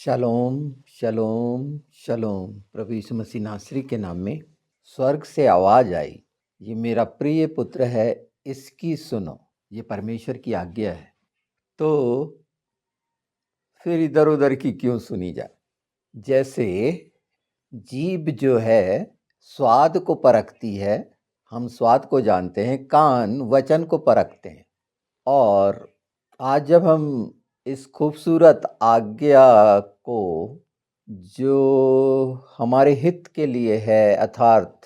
शलोम, शलोम, शलोम। प्रभु यीशु मसीह नासरी के नाम में स्वर्ग से आवाज आई, ये मेरा प्रिय पुत्र है, इसकी सुनो। ये परमेश्वर की आज्ञा है, तो फिर इधर उधर की क्यों सुनी जाए। जैसे जीभ जो है स्वाद को परखती है, हम स्वाद को जानते हैं, कान वचन को परखते हैं। और आज जब हम इस खूबसूरत आज्ञा को जो हमारे हित के लिए है, अर्थात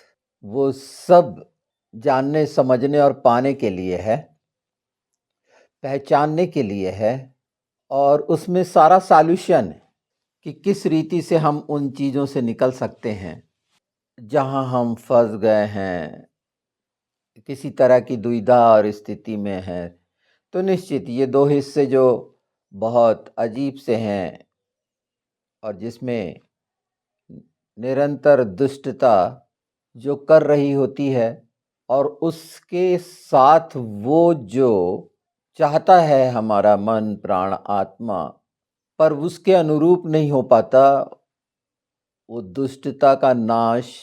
वो सब जानने समझने और पाने के लिए है, पहचानने के लिए है, और उसमें सारा सॉल्यूशन है कि किस रीति से हम उन चीज़ों से निकल सकते हैं जहां हम फंस गए हैं, किसी तरह की दुविधा और स्थिति में हैं। तो निश्चित ये दो हिस्से जो बहुत अजीब से हैं और जिसमें निरंतर दुष्टता जो कर रही होती है, और उसके साथ वो जो चाहता है हमारा मन प्राण आत्मा, पर उसके अनुरूप नहीं हो पाता, वो दुष्टता का नाश,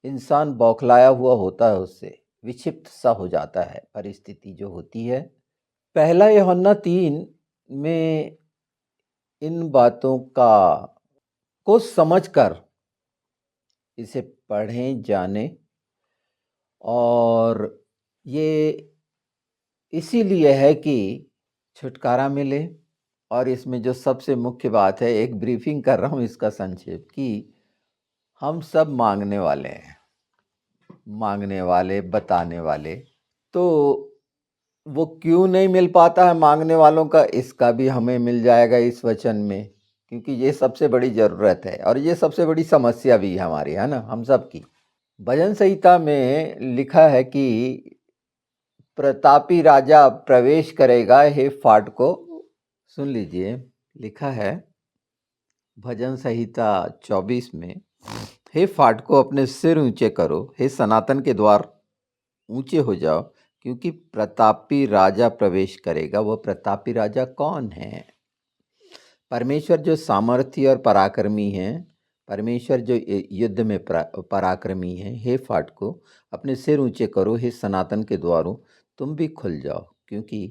इंसान बौखलाया हुआ होता है, उससे विक्षिप्त सा हो जाता है। परिस्थिति जो होती है, पहला यूहन्ना 3 में इन बातों का को समझकर इसे पढ़ें, जाने। और ये इसीलिए है कि छुटकारा मिले। और इसमें जो सबसे मुख्य बात है, एक ब्रीफिंग कर रहा हूँ इसका संक्षेप, कि हम सब मांगने वाले हैं, मांगने वाले, बताने वाले। तो वो क्यों नहीं मिल पाता है मांगने वालों का, इसका भी हमें मिल जाएगा इस वचन में, क्योंकि ये सबसे बड़ी ज़रूरत है और ये सबसे बड़ी समस्या भी है हमारी, है ना, हम सब की। भजन संहिता में लिखा है कि प्रतापी राजा प्रवेश करेगा, हे फाटको। सुन लीजिए, लिखा है भजन संहिता 24 में, हे फाटको अपने सिर ऊंचे करो, हे सनातन के द्वार ऊंचे हो जाओ, क्योंकि प्रतापी राजा प्रवेश करेगा। वह प्रतापी राजा कौन है? परमेश्वर जो सामर्थी और पराक्रमी है, परमेश्वर जो युद्ध में पराक्रमी है। हे फाटको अपने सिर ऊंचे करो, हे सनातन के द्वारों तुम भी खुल जाओ, क्योंकि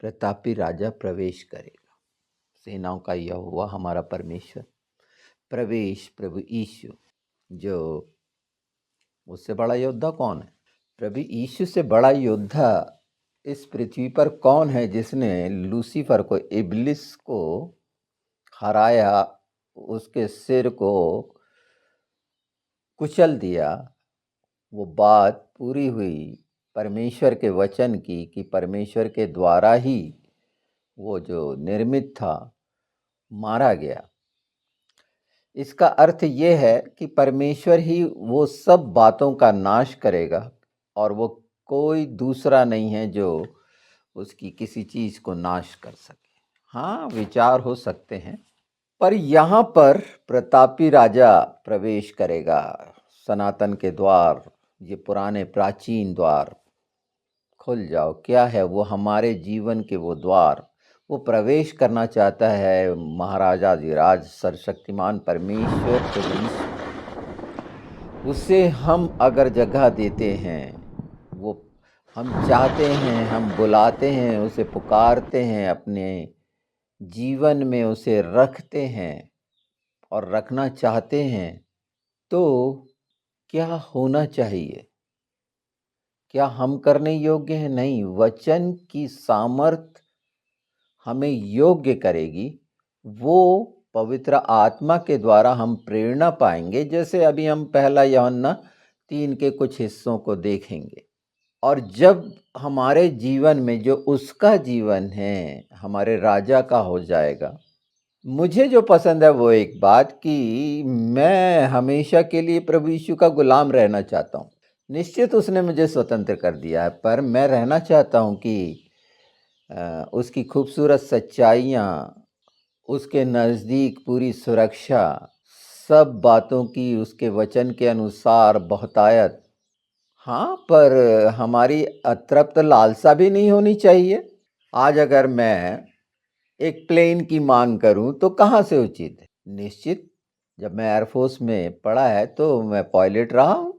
प्रतापी राजा प्रवेश करेगा। सेनाओं का यहोवा हमारा परमेश्वर प्रवेश, प्रभु यीशु, जो उससे बड़ा योद्धा कौन है? प्रभु यीशु से बड़ा योद्धा इस पृथ्वी पर कौन है, जिसने लूसीफर को, इब्लिस को हराया, उसके सिर को कुचल दिया। वो बात पूरी हुई परमेश्वर के वचन की, कि परमेश्वर के द्वारा ही वो जो निर्मित था मारा गया। इसका अर्थ ये है कि परमेश्वर ही वो सब बातों का नाश करेगा, और वो कोई दूसरा नहीं है जो उसकी किसी चीज़ को नाश कर सके। हाँ, विचार हो सकते हैं, पर यहाँ पर प्रतापी राजा प्रवेश करेगा। सनातन के द्वार, ये पुराने प्राचीन द्वार खुल जाओ। क्या है वो? हमारे जीवन के वो द्वार। वो प्रवेश करना चाहता है महाराजाधिराज सर्वशक्तिमान परमेश्वर प्रभु। उसे हम अगर जगह देते हैं, वो हम चाहते हैं, हम बुलाते हैं, उसे पुकारते हैं, अपने जीवन में उसे रखते हैं और रखना चाहते हैं, तो क्या होना चाहिए? क्या हम करने योग्य हैं? नहीं, वचन की सामर्थ हमें योग्य करेगी। वो पवित्र आत्मा के द्वारा हम प्रेरणा पाएंगे, जैसे अभी हम पहला यूहन्ना 3 के कुछ हिस्सों को देखेंगे। और जब हमारे जीवन में जो उसका जीवन है, हमारे राजा का हो जाएगा। मुझे जो पसंद है वो एक बात, कि मैं हमेशा के लिए प्रभु यीशु का गुलाम रहना चाहता हूँ। निश्चित उसने मुझे स्वतंत्र कर दिया है, पर मैं रहना चाहता हूँ कि उसकी खूबसूरत सच्चाइयाँ, उसके नज़दीक पूरी सुरक्षा, सब बातों की उसके वचन के अनुसार बहुतायत। हाँ, पर हमारी अतृप्त लालसा भी नहीं होनी चाहिए। आज अगर मैं एक प्लेन की मांग करूं तो कहाँ से उचित है? निश्चित, जब मैं एयरफोर्स में पढ़ा है तो मैं पायलट रहा हूँ,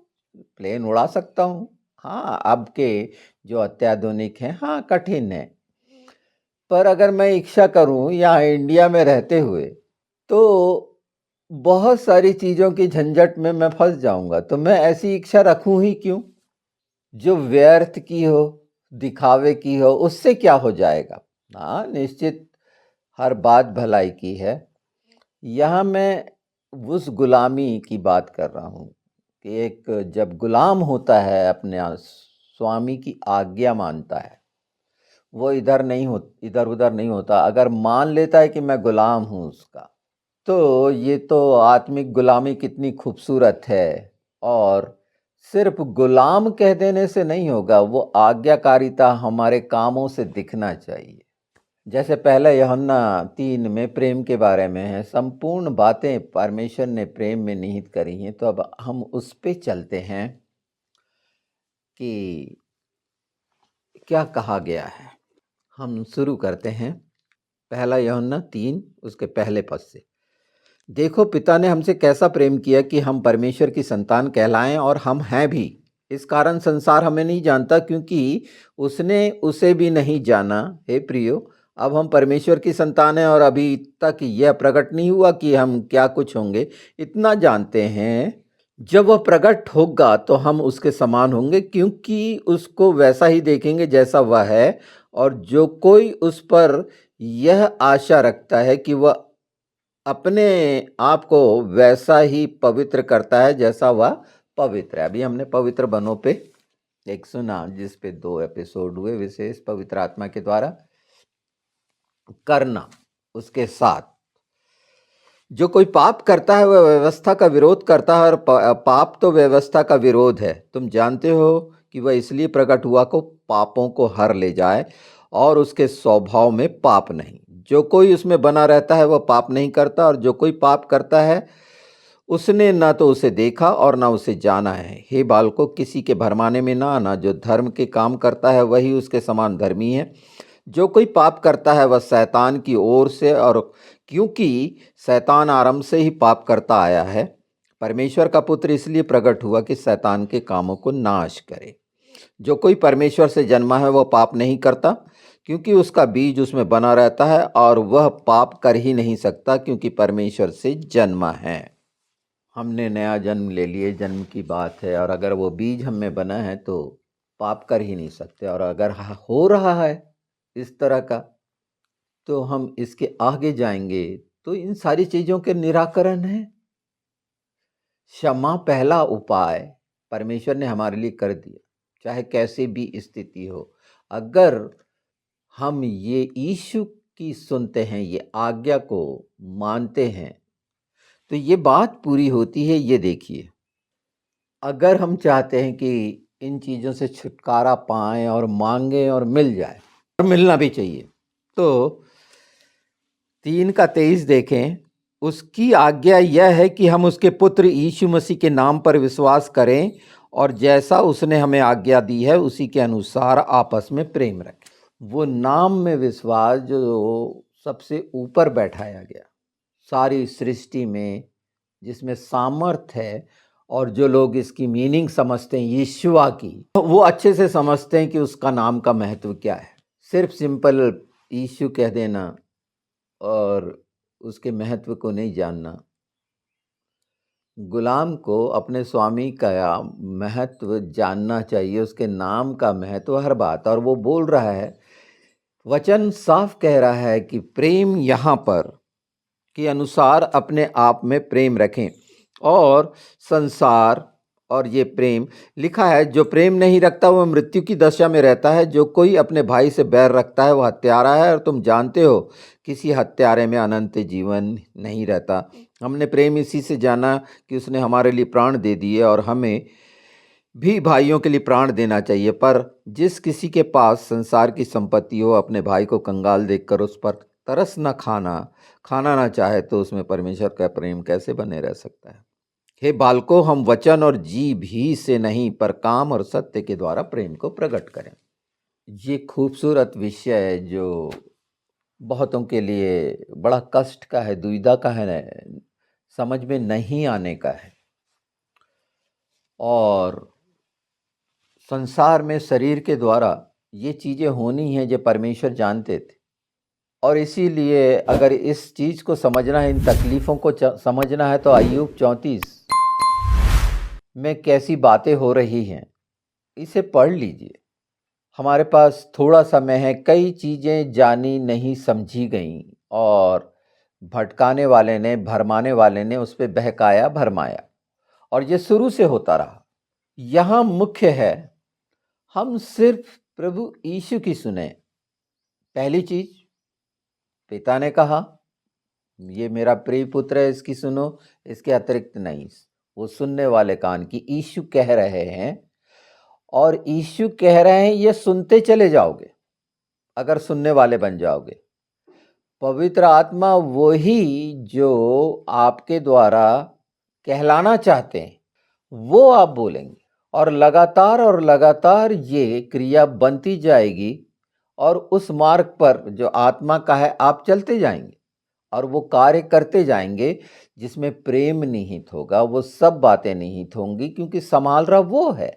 प्लेन उड़ा सकता हूँ। हाँ, अब के जो अत्याधुनिक हैं, हाँ, कठिन है। पर अगर मैं इच्छा करूँ यहाँ इंडिया में रहते हुए, तो बहुत सारी चीज़ों की झंझट में मैं फँस जाऊँगा, तो मैं ऐसी इच्छा रखूँ ही क्यों? जो व्यर्थ की हो, दिखावे की हो, उससे क्या हो जाएगा? हाँ, निश्चित हर बात भलाई की है। यहाँ मैं उस गुलामी की बात कर रहा हूँ कि एक जब गुलाम होता है अपने स्वामी की आज्ञा मानता है, वो इधर-उधर नहीं होता। अगर मान लेता है कि मैं गुलाम हूँ उसका, तो ये तो आत्मिक गुलामी कितनी खूबसूरत है। और सिर्फ गुलाम कह देने से नहीं होगा, वो आज्ञाकारिता हमारे कामों से दिखना चाहिए। जैसे पहले यूहन्ना 3 में प्रेम के बारे में है, संपूर्ण बातें परमेश्वर ने प्रेम में निहित करी हैं। तो अब हम उस पे चलते हैं कि क्या कहा गया है। हम शुरू करते हैं पहला यूहन्ना 3 उसके पहले पद से। देखो, पिता ने हमसे कैसा प्रेम किया कि हम परमेश्वर की संतान कहलाएं, और हम हैं भी। इस कारण संसार हमें नहीं जानता, क्योंकि उसने उसे भी नहीं जाना। हे प्रियो, अब हम परमेश्वर की संतान हैं, और अभी तक यह प्रकट नहीं हुआ कि हम क्या कुछ होंगे। इतना जानते हैं, जब वह प्रकट होगा तो हम उसके समान होंगे, क्योंकि उसको वैसा ही देखेंगे जैसा वह है। और जो कोई उस पर यह आशा रखता है कि वह अपने आप को वैसा ही पवित्र करता है जैसा वह पवित्र है। अभी हमने पवित्र बनों पे एक सुना, जिस पे 2 एपिसोड हुए विशेष पवित्र आत्मा के द्वारा करना। उसके साथ जो कोई पाप करता है वह व्यवस्था का विरोध करता है, और पाप तो व्यवस्था का विरोध है। तुम जानते हो कि वह इसलिए प्रकट हुआ को पापों को हर ले जाए, और उसके स्वभाव में पाप नहीं। जो कोई उसमें बना रहता है वह पाप नहीं करता, और जो कोई पाप करता है उसने ना तो उसे देखा और ना उसे जाना है। हे बालकों, किसी के भरमाने में ना आना। जो धर्म के काम करता है वही उसके समान धर्मी है। जो कोई पाप करता है वह शैतान की ओर से, और क्योंकि शैतान आरंभ से ही पाप करता आया है। परमेश्वर का पुत्र इसलिए प्रकट हुआ कि शैतान के कामों को नाश करे। जो कोई परमेश्वर से जन्मा है वह पाप नहीं करता, क्योंकि उसका बीज उसमें बना रहता है, और वह पाप कर ही नहीं सकता, क्योंकि परमेश्वर से जन्मा है। हमने नया जन्म ले लिए, जन्म की बात है, और अगर वो बीज हम में बना है तो पाप कर ही नहीं सकते। और अगर हो रहा है इस तरह का, तो हम इसके आगे जाएंगे तो इन सारी चीज़ों के निराकरण है। क्षमा पहला उपाय परमेश्वर ने हमारे लिए कर दिया, चाहे कैसी भी स्थिति हो। अगर हम ये यीशु की सुनते हैं, ये आज्ञा को मानते हैं, तो ये बात पूरी होती है। ये देखिए, अगर हम चाहते हैं कि इन चीज़ों से छुटकारा पाएं और मांगें और मिल जाए, और मिलना भी चाहिए, तो 3:23 देखें। उसकी आज्ञा यह है कि हम उसके पुत्र यीशु मसीह के नाम पर विश्वास करें, और जैसा उसने हमें आज्ञा दी है उसी के अनुसार आपस में प्रेम रखें। वो नाम में विश्वास जो सबसे ऊपर बैठाया गया सारी सृष्टि में, जिसमें सामर्थ है, और जो लोग इसकी मीनिंग समझते हैं यीशुआ की, तो वो अच्छे से समझते हैं कि उसका नाम का महत्व क्या है। सिर्फ सिंपल यीशु कह देना और उसके महत्व को नहीं जानना। गुलाम को अपने स्वामी का महत्व जानना चाहिए, उसके नाम का महत्व, हर बात। और वो बोल रहा है, वचन साफ कह रहा है कि प्रेम यहाँ पर के अनुसार अपने आप में प्रेम रखें। और संसार और ये प्रेम लिखा है, जो प्रेम नहीं रखता वह मृत्यु की दशा में रहता है। जो कोई अपने भाई से बैर रखता है वह हत्यारा है, और तुम जानते हो किसी हत्यारे में अनंत जीवन नहीं रहता। हमने प्रेम इसी से जाना कि उसने हमारे लिए प्राण दे दिए, और हमें भी भाइयों के लिए प्राण देना चाहिए। पर जिस किसी के पास संसार की संपत्ति हो, अपने भाई को कंगाल देखकर उस पर तरस न खाना ना चाहे, तो उसमें परमेश्वर का प्रेम कैसे बने रह सकता है। हे बालकों, हम वचन और जीभ ही से नहीं, पर काम और सत्य के द्वारा प्रेम को प्रकट करें। ये खूबसूरत विषय है जो बहुतों के लिए बड़ा कष्ट का है, दुविधा का है, समझ में नहीं आने का है। और संसार में शरीर के द्वारा ये चीज़ें होनी हैं जो परमेश्वर जानते थे। और इसीलिए अगर इस चीज़ को समझना है, इन तकलीफ़ों को समझना है, तो अय्यूब 34 में कैसी बातें हो रही हैं, इसे पढ़ लीजिए। हमारे पास थोड़ा समय है, कई चीज़ें जानी नहीं समझी गईं और भटकाने वाले ने, भरमाने वाले ने उस पे बहकाया भरमाया, और ये शुरू से होता रहा। यहाँ मुख्य है, हम सिर्फ प्रभु यीशु की सुने। पहली चीज़, पिता ने कहा ये मेरा प्रिय पुत्र है, इसकी सुनो, इसके अतिरिक्त नहीं। वो सुनने वाले कान की यीशु कह रहे हैं, और यीशु कह रहे हैं ये सुनते चले जाओगे अगर सुनने वाले बन जाओगे। पवित्र आत्मा वही जो आपके द्वारा कहलाना चाहते हैं वो आप बोलेंगे, और लगातार ये क्रिया बनती जाएगी, और उस मार्ग पर जो आत्मा का है आप चलते जाएंगे और वो कार्य करते जाएंगे जिसमें प्रेम निहित होगा। वो सब बातें निहित होंगी क्योंकि संभाल रहा वो है।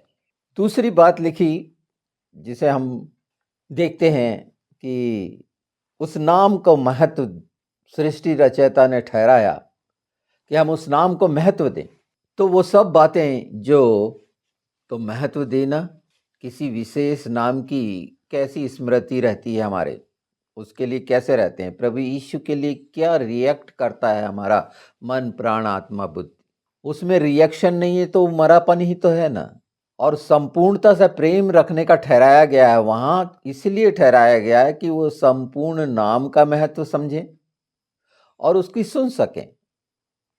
दूसरी बात लिखी जिसे हम देखते हैं कि उस नाम को महत्व सृष्टि रचयिता ने ठहराया कि हम उस नाम को महत्व दें। तो वो सब बातें जो, तो महत्व देना, किसी विशेष नाम की कैसी स्मृति रहती है हमारे, उसके लिए कैसे रहते हैं, प्रभु यीशु के लिए क्या रिएक्ट करता है हमारा मन, प्राण, आत्मा, बुद्धि, उसमें रिएक्शन नहीं है तो मरापन ही तो है ना। और संपूर्णता से प्रेम रखने का ठहराया गया है वहाँ, इसलिए ठहराया गया है कि वो संपूर्ण नाम का महत्व समझें और उसकी सुन सकें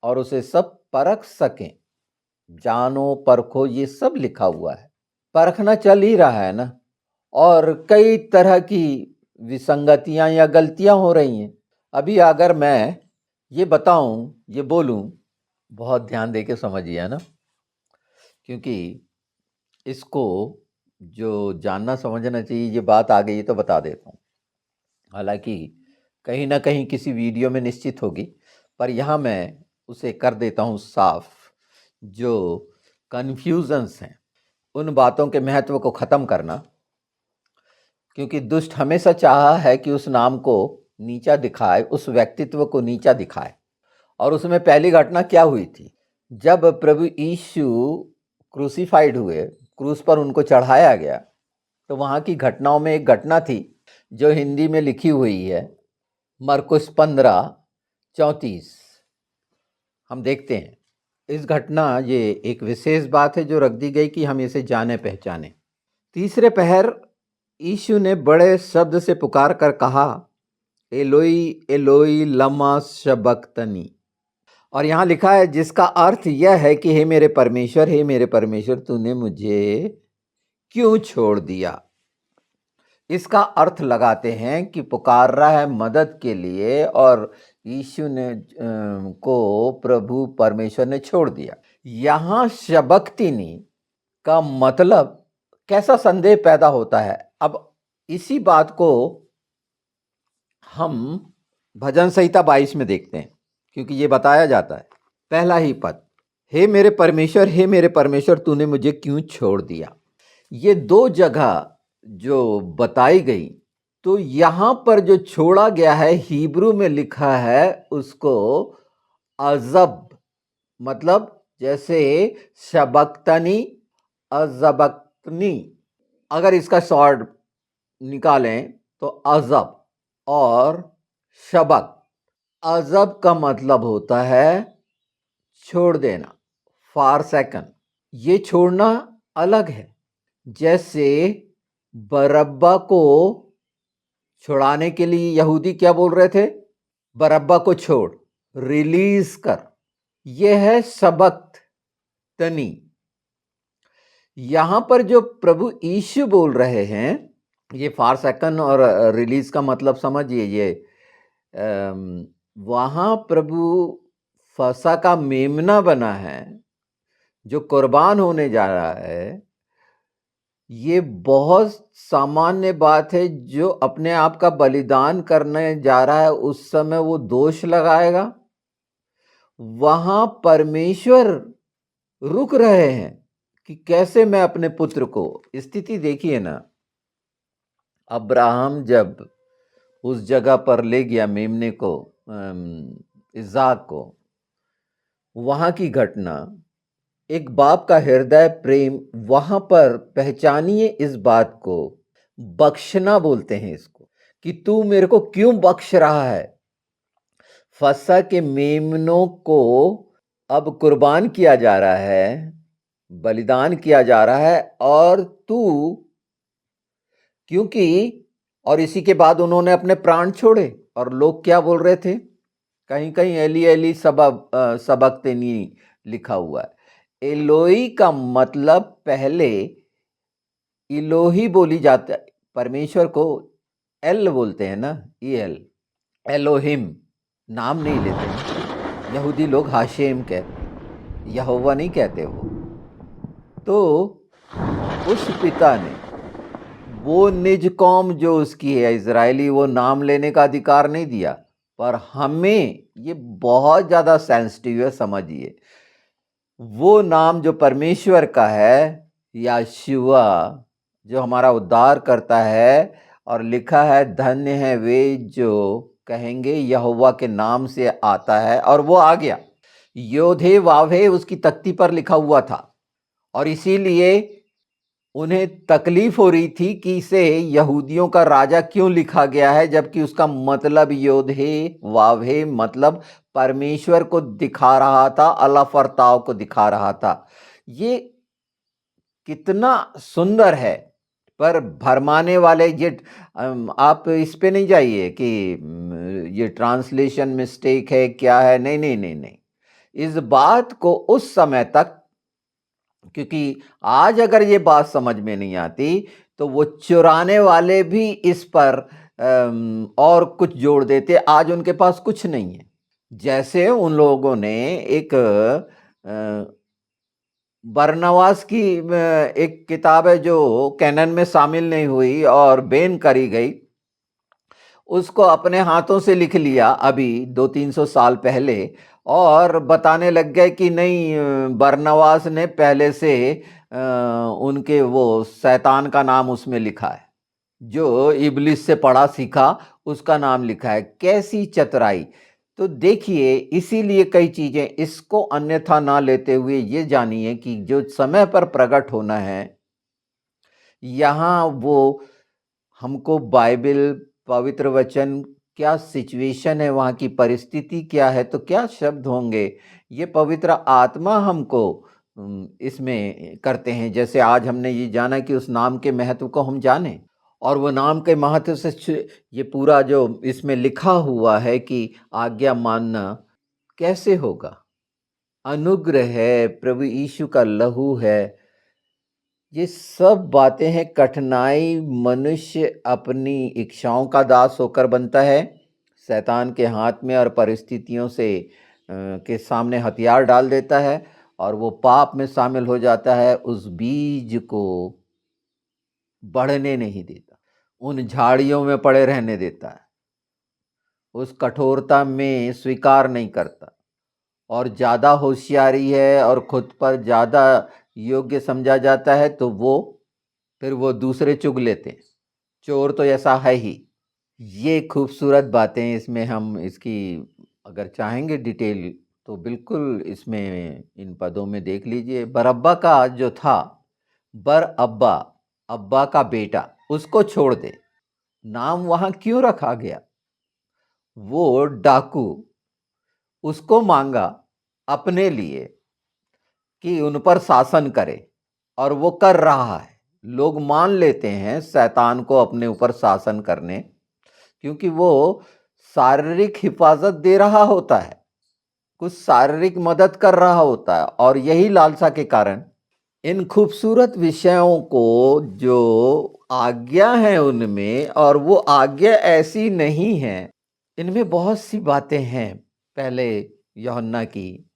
और उसे सब परख सकें। जानो परखो, ये सब लिखा हुआ है। परखना चल ही रहा है ना, और कई तरह की विसंगतियां या गलतियां हो रही हैं। अभी अगर मैं ये बताऊं, ये बोलूं, बहुत ध्यान दे के समझिए, है ना, क्योंकि इसको जो जानना समझना चाहिए, ये बात आ गई तो बता देता हूँ। हालांकि कहीं ना कहीं किसी वीडियो में निश्चित होगी, पर यहाँ मैं उसे कर देता हूँ साफ। जो कन्फ्यूजन्स हैं, उन बातों के महत्व को ख़त्म करना, क्योंकि दुष्ट हमेशा चाहा है कि उस नाम को नीचा दिखाए, उस व्यक्तित्व को नीचा दिखाए। और उसमें पहली घटना क्या हुई थी, जब प्रभु यीशु क्रूसीफाइड हुए, क्रूस पर उनको चढ़ाया गया, तो वहाँ की घटनाओं में एक घटना थी जो हिंदी में लिखी हुई है, मरकुस 15:34। हम देखते हैं इस घटना, ये एक विशेष बात है जो रख दी गई कि हम इसे जाने पहचाने। तीसरे पहर यीशु ने बड़े शब्द से पुकार कर कहा, एलोई एलोई लमा शबक्तनी। और यहाँ लिखा है जिसका अर्थ यह है कि हे मेरे परमेश्वर, तूने मुझे क्यों छोड़ दिया। इसका अर्थ लगाते हैं कि पुकार रहा है मदद के लिए, और यीशु ने को प्रभु परमेश्वर ने छोड़ दिया। यहाँ शबक्तिनी का मतलब कैसा संदेह पैदा होता है। अब इसी बात को हम भजन संहिता 22 में देखते हैं, क्योंकि ये बताया जाता है, पहला ही पद, हे मेरे परमेश्वर, तूने मुझे क्यों छोड़ दिया। ये दो जगह जो बताई गई, तो यहाँ पर जो छोड़ा गया है हिब्रू में लिखा है उसको अजब, मतलब जैसे शबक्तनी, अजबक्तनी, अगर इसका शॉर्ट निकालें तो अजब और शबक। अजब का मतलब होता है छोड़ देना, फॉर सेकंड। ये छोड़ना अलग है। जैसे बरब्बा को छुड़ाने के लिए यहूदी क्या बोल रहे थे, बरब्बा को छोड़, रिलीज कर। यह है सबक तनी। यहां पर जो प्रभु यीशु बोल रहे हैं, ये फॉर सेकंड और रिलीज का मतलब समझिए। ये वहां प्रभु फसा का मेमना बना है जो कुर्बान होने जा रहा है, ये बहुत सामान्य बात है। जो अपने आप का बलिदान करने जा रहा है उस समय वो दोष लगाएगा, वहां परमेश्वर रुक रहे हैं कि कैसे मैं अपने पुत्र को, स्थिति देखिए ना, अब्राहम जब उस जगह पर ले गया मेमने को, इज़ाक को, वहां की घटना, एक बाप का हृदय प्रेम वहां पर पहचानिए। इस बात को बख्शना बोलते हैं इसको, कि तू मेरे को क्यों बख्श रहा है। फसह के मेमनों को अब कुर्बान किया जा रहा है, बलिदान किया जा रहा है, और तू, क्योंकि, और इसी के बाद उन्होंने अपने प्राण छोड़े। और लोग क्या बोल रहे थे, कहीं कहीं एली एली सबक्तनी लिखा हुआ है। एलोई का मतलब पहले इलोही बोली जाता है, परमेश्वर को एल बोलते हैं ना, एल, एलोहिम नाम नहीं लेते हैं। यहूदी लोग हाशेम कहते, यहोवा नहीं कहते वो। तो उस पिता ने, वो निज कौम जो उसकी है इजरायली, वो नाम लेने का अधिकार नहीं दिया। पर हमें ये बहुत ज़्यादा सेंसिटिव है, समझिए। वो नाम जो परमेश्वर का है, यहोवा, जो हमारा उद्धार करता है, और लिखा है धन्य है वे जो कहेंगे यहोवा के नाम से आता है, और वो आ गया। योधे वावे उसकी तख्ती पर लिखा हुआ था, और इसीलिए उन्हें तकलीफ हो रही थी कि इसे यहूदियों का राजा क्यों लिखा गया है, जबकि उसका मतलब योधे वावे मतलब परमेश्वर को दिखा रहा था, अल्लाह फरताव को दिखा रहा था। ये कितना सुंदर है। पर भरमाने वाले ये, आप इस पे नहीं जाइए कि ये ट्रांसलेशन मिस्टेक है क्या है, नहीं नहीं नहीं नहीं। इस बात को उस समय तक, क्योंकि आज अगर ये बात समझ में नहीं आती तो वो चुराने वाले भी इस पर और कुछ जोड़ देते। आज उनके पास कुछ नहीं है। जैसे उन लोगों ने एक बरनवास की एक किताब है जो कैनन में शामिल नहीं हुई और बैन करी गई, उसको अपने हाथों से लिख लिया अभी 200-300 साल पहले, और बताने लग गए कि नहीं, बरनवास ने पहले से उनके वो शैतान का नाम उसमें लिखा है, जो इब्लिस से पढ़ा सीखा उसका नाम लिखा है। कैसी चतुराई। तो देखिए, इसीलिए कई चीजें, इसको अन्यथा ना लेते हुए ये जानिए कि जो समय पर प्रकट होना है, यहाँ वो हमको बाइबल, पवित्र वचन, क्या सिचुएशन है, वहाँ की परिस्थिति क्या है, तो क्या शब्द होंगे, ये पवित्र आत्मा हमको इसमें करते हैं। जैसे आज हमने ये जाना कि उस नाम के महत्व को हम जाने, और वो नाम के महत्व से ये पूरा जो इसमें लिखा हुआ है कि आज्ञा मानना कैसे होगा, अनुग्रह है, प्रभु यीशु का लहू है, ये सब बातें हैं। कठिनाई, मनुष्य अपनी इच्छाओं का दास होकर बनता है, शैतान के हाथ में और परिस्थितियों से के सामने हथियार डाल देता है, और वो पाप में शामिल हो जाता है। उस बीज को बढ़ने नहीं देता, उन झाड़ियों में पड़े रहने देता है, उस कठोरता में स्वीकार नहीं करता, और ज़्यादा होशियारी है और खुद पर ज़्यादा योग्य समझा जाता है तो वो फिर वो दूसरे चुग लेते हैं। चोर तो ऐसा है ही। ये खूबसूरत बातें, इसमें हम इसकी अगर चाहेंगे डिटेल तो बिल्कुल इसमें इन पदों में देख लीजिए। बरअब्बा का जो था, बरअब्बा, अब्बा का बेटा, उसको छोड़ दे। नाम वहां क्यों रखा गया? वो डाकू, उसको मांगा अपने लिए कि उन पर शासन करे, और वो कर रहा है। लोग मान लेते हैं शैतान को अपने ऊपर शासन करने, क्योंकि वो शारीरिक हिफाजत दे रहा होता है, कुछ शारीरिक मदद कर रहा होता है, और यही लालसा के कारण इन खूबसूरत विषयों को, जो आज्ञा है उनमें, और वो आज्ञा ऐसी नहीं है, इनमें बहुत सी बातें हैं। पहले यूहन्ना की,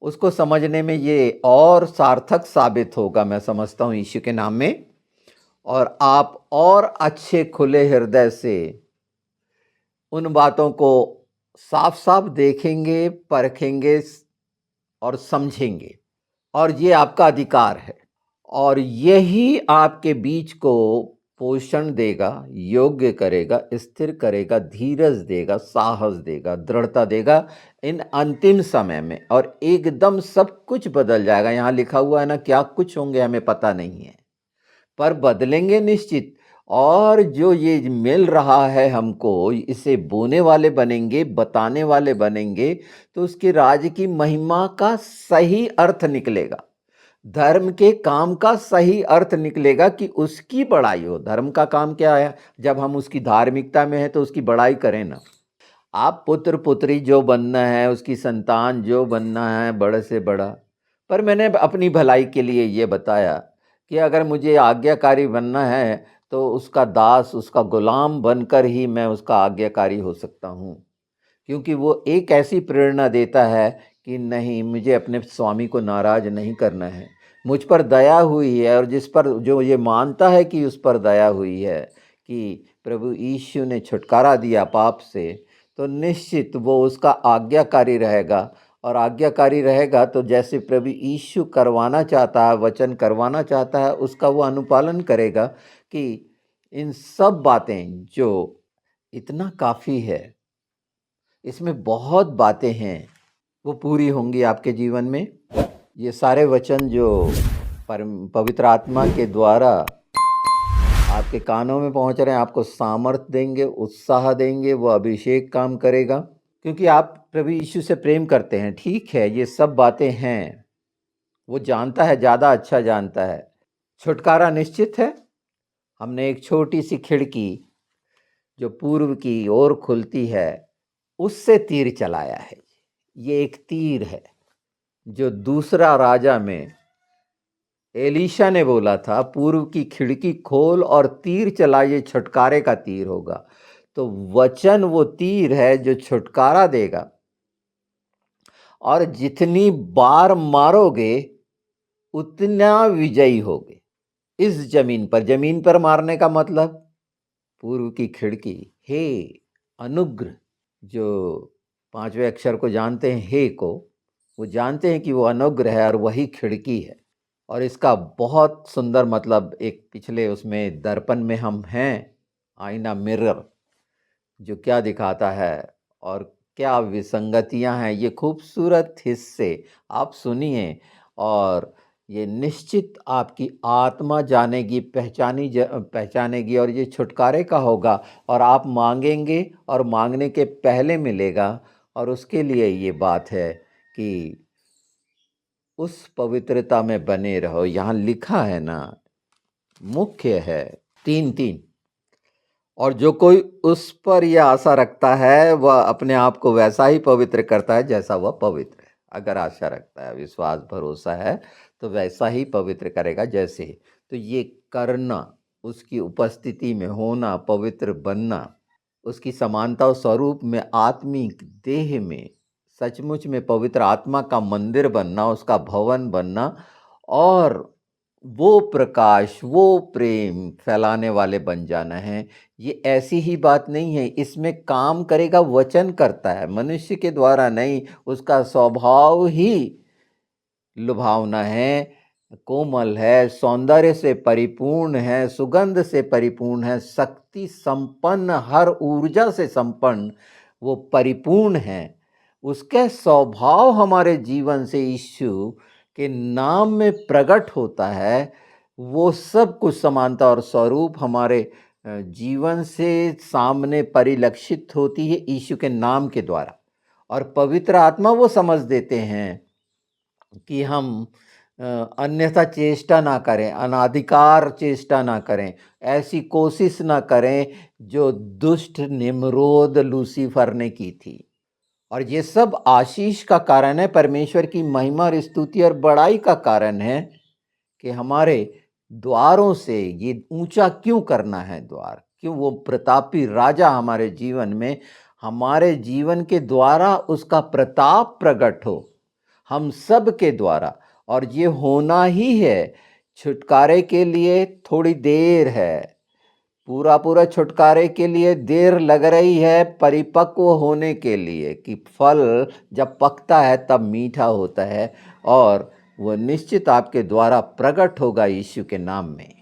उसको समझने में ये और सार्थक साबित होगा, मैं समझता हूँ, यीशु के नाम में। और आप और अच्छे खुले हृदय से उन बातों को साफ साफ देखेंगे, परखेंगे और समझेंगे। और ये आपका अधिकार है, और यही आपके बीच को पोषण देगा, योग्य करेगा, स्थिर करेगा, धीरज देगा, साहस देगा, दृढ़ता देगा इन अंतिम समय में। और एकदम सब कुछ बदल जाएगा। यहाँ लिखा हुआ है ना, क्या कुछ होंगे हमें पता नहीं है, पर बदलेंगे निश्चित। और जो ये मिल रहा है हमको, इसे बोने वाले बनेंगे, बताने वाले बनेंगे, तो उसके राज की महिमा का सही अर्थ निकलेगा, धर्म के काम का सही अर्थ निकलेगा कि उसकी बड़ाई हो। धर्म का काम क्या है? जब हम उसकी धार्मिकता में हैं तो उसकी बड़ाई करें ना। आप पुत्र पुत्री जो बनना है, उसकी संतान जो बनना है, बड़े से बड़ा। पर मैंने अपनी भलाई के लिए ये बताया कि अगर मुझे आज्ञाकारी बनना है तो उसका दास, उसका गुलाम बनकर ही मैं उसका आज्ञाकारी हो सकता हूँ। क्योंकि वो एक ऐसी प्रेरणा देता है कि नहीं, मुझे अपने स्वामी को नाराज नहीं करना है। मुझ पर दया हुई है, और जिस पर जो ये मानता है कि उस पर दया हुई है, कि प्रभु यीशु ने छुटकारा दिया पाप से, तो निश्चित वो उसका आज्ञाकारी रहेगा। और आज्ञाकारी रहेगा तो जैसे प्रभु यीशु करवाना चाहता है, वचन करवाना चाहता है, उसका वो अनुपालन करेगा। कि इन सब बातें जो इतना काफ़ी है, इसमें बहुत बातें हैं, वो पूरी होंगी आपके जीवन में। ये सारे वचन जो पवित्र आत्मा के द्वारा आपके कानों में पहुंच रहे हैं, आपको सामर्थ देंगे, उत्साह देंगे, वो अभिषेक काम करेगा। क्योंकि आप प्रभु यीशु से प्रेम करते हैं, ठीक है, ये सब बातें हैं, वो जानता है, ज़्यादा अच्छा जानता है। छुटकारा निश्चित है। हमने एक छोटी सी खिड़की जो पूर्व की ओर खुलती है, उससे तीर चलाया है। ये एक तीर है जो दूसरा राजा में एलीशा ने बोला था, पूर्व की खिड़की खोल और तीर चला, ये छुटकारे का तीर होगा। तो वचन वो तीर है जो छुटकारा देगा। और जितनी बार मारोगे उतना विजयी होगे इस जमीन पर। जमीन पर मारने का मतलब पूर्व की खिड़की, हे अनुग्रह, जो पांचवें अक्षर को जानते हैं, हे को, वो जानते हैं कि वो अनुग्रह है और वही खिड़की है। और इसका बहुत सुंदर मतलब एक पिछले उसमें दर्पण में हम हैं, आईना, मिरर, जो क्या दिखाता है और क्या विसंगतियां हैं, ये खूबसूरत हिस्से आप सुनिए। और ये निश्चित आपकी आत्मा जानेगी, पहचानेगी, और ये छुटकारे का होगा। और आप मांगेंगे और मांगने के पहले मिलेगा। और उसके लिए ये बात है कि उस पवित्रता में बने रहो। यहाँ लिखा है ना, मुख्य है 3:3, और जो कोई उस पर यह आशा रखता है वह अपने आप को वैसा ही पवित्र करता है जैसा वह पवित्र है। अगर आशा रखता है, विश्वास, भरोसा है, तो वैसा ही पवित्र करेगा जैसे। तो ये करना, उसकी उपस्थिति में होना, पवित्र बनना, उसकी समानता और स्वरूप में, आत्मिक देह में सचमुच में पवित्र आत्मा का मंदिर बनना, उसका भवन बनना, और वो प्रकाश, वो प्रेम फैलाने वाले बन जाना है। ये ऐसी ही बात नहीं है, इसमें काम करेगा, वचन करता है, मनुष्य के द्वारा नहीं। उसका स्वभाव ही लुभावना है, कोमल है, सौंदर्य से परिपूर्ण है, सुगंध से परिपूर्ण है, शक्ति संपन्न, हर ऊर्जा से संपन्न वो परिपूर्ण है। उसके स्वभाव हमारे जीवन से यीशु के नाम में प्रकट होता है। वो सब कुछ समानता और स्वरूप हमारे जीवन से सामने परिलक्षित होती है यीशु के नाम के द्वारा। और पवित्र आत्मा वो समझ देते हैं कि हम अन्यथा चेष्टा ना करें, अनाधिकार चेष्टा ना करें, ऐसी कोशिश ना करें जो दुष्ट निम्रोद लूसीफर ने की थी। और ये सब आशीष का कारण है, परमेश्वर की महिमा और स्तुति और बड़ाई का कारण है कि हमारे द्वारों से ये ऊंचा क्यों करना है द्वार, क्यों वो प्रतापी राजा हमारे जीवन में, हमारे जीवन के द्वारा उसका प्रताप प्रकट हो, हम सब के द्वारा, और ये होना ही है। छुटकारे के लिए थोड़ी देर है, पूरा छुटकारे के लिए देर लग रही है, परिपक्व होने के लिए, कि फल जब पकता है तब मीठा होता है और वो निश्चित आपके द्वारा प्रकट होगा यीशु के नाम में।